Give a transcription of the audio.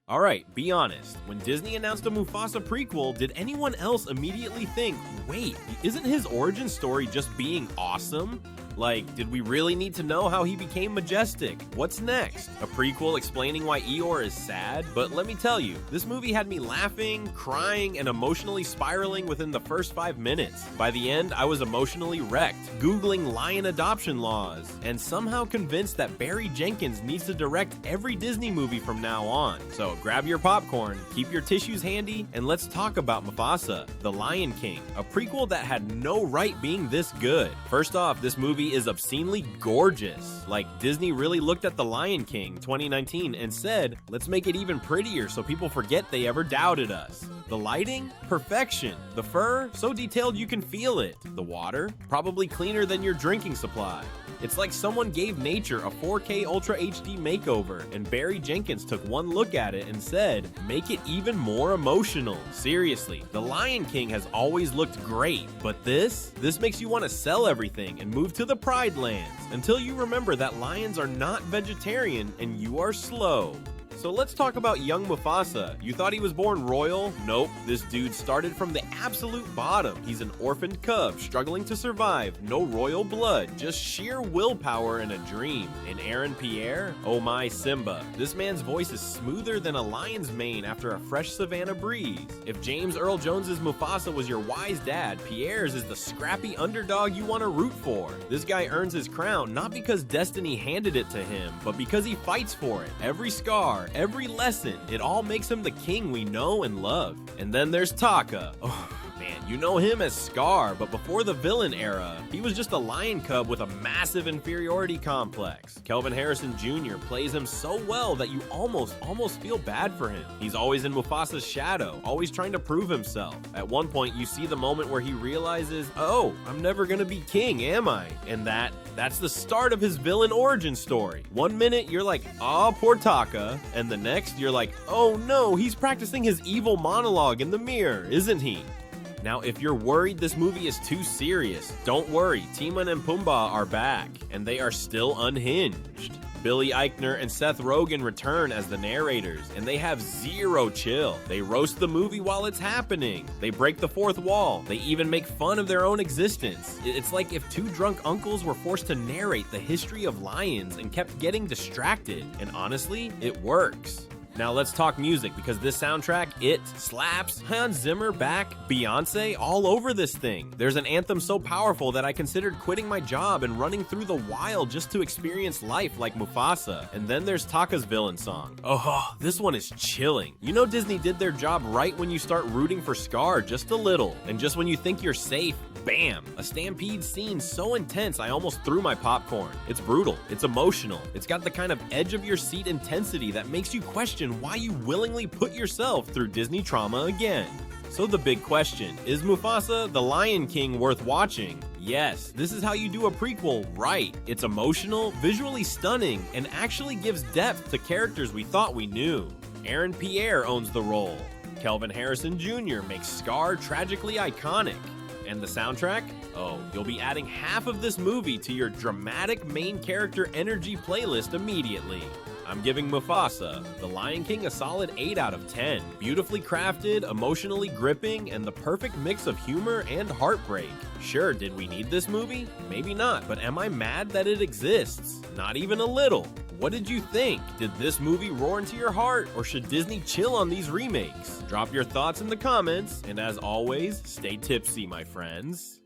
Alright, be honest. When Disney announced a Mufasa prequel, did anyone else immediately think, wait, isn't his origin story just being awesome? Like, did we really need to know how he became majestic? What's next? A prequel explaining why Eeyore is sad? But let me tell you, this movie had me laughing, crying, and emotionally spiraling within the first 5 minutes. By the end, I was emotionally wrecked, Googling lion adoption laws, and somehow convinced that Barry Jenkins needs to direct every Disney movie from now on. So grab your popcorn, keep your tissues handy, and let's talk about Mufasa, the Lion King, a prequel that had no right being this good. First off, this movie is obscenely gorgeous. Like, Disney really looked at The Lion King 2019 and said, let's make it even prettier so people forget they ever doubted us. The lighting? Perfection. The fur? So detailed you can feel it. The water? Probably cleaner than your drinking supply. It's like someone gave nature a 4K Ultra HD makeover, and Barry Jenkins took one look at it and said, make it even more emotional. Seriously, The Lion King has always looked great, but this makes you want to sell everything and move to the Pride Lands, until you remember that lions are not vegetarian and you are slow. So let's talk about young Mufasa. You thought he was born royal? Nope, this dude started from the absolute bottom. He's an orphaned cub struggling to survive. No royal blood, just sheer willpower and a dream. And Aaron Pierre? Oh my Simba. This man's voice is smoother than a lion's mane after a fresh savannah breeze. If James Earl Jones's Mufasa was your wise dad, Pierre's is the scrappy underdog you want to root for. This guy earns his crown not because destiny handed it to him, but because he fights for it. Every scar, every lesson, it all makes him the king we know and love. And then there's Taka. Oh man, you know him as Scar, but before the villain era, he was just a lion cub with a massive inferiority complex. Kelvin Harrison Jr. plays him so well that you almost feel bad for him. He's always in Mufasa's shadow, always trying to prove himself. At one point, you see the moment where he realizes, oh, I'm never gonna be king, am I? And that's the start of his villain origin story. One minute, you're like, oh, poor Taka, and the next, you're like, oh no, he's practicing his evil monologue in the mirror, isn't he? Now, if you're worried this movie is too serious, don't worry, Timon and Pumbaa are back, and they are still unhinged. Billy Eichner and Seth Rogen return as the narrators, and they have zero chill. They roast the movie while it's happening. They break the fourth wall. They even make fun of their own existence. It's like if two drunk uncles were forced to narrate the history of lions and kept getting distracted. And honestly, it works. Now let's talk music, because this soundtrack, it slaps. Hans Zimmer back, Beyonce, all over this thing. There's an anthem so powerful that I considered quitting my job and running through the wild just to experience life like Mufasa. And then there's Taka's villain song. Oh, this one is chilling. You know Disney did their job right when you start rooting for Scar just a little. And just when you think you're safe, bam! A stampede scene so intense I almost threw my popcorn. It's brutal, it's emotional, it's got the kind of edge of your seat intensity that makes you question why you willingly put yourself through Disney trauma again. So the big question, is Mufasa the Lion King worth watching? Yes, this is how you do a prequel right. It's emotional, visually stunning, and actually gives depth to characters we thought we knew. Aaron Pierre owns the role. Kelvin Harrison Jr. makes Scar tragically iconic. And the soundtrack? Oh, you'll be adding half of this movie to your dramatic main character energy playlist immediately. I'm giving Mufasa, The Lion King, a solid 8 out of 10. Beautifully crafted, emotionally gripping, and the perfect mix of humor and heartbreak. Sure, did we need this movie? Maybe not, but am I mad that it exists? Not even a little. What did you think? Did this movie roar into your heart, or should Disney chill on these remakes? Drop your thoughts in the comments, and as always, stay tipsy, my friends.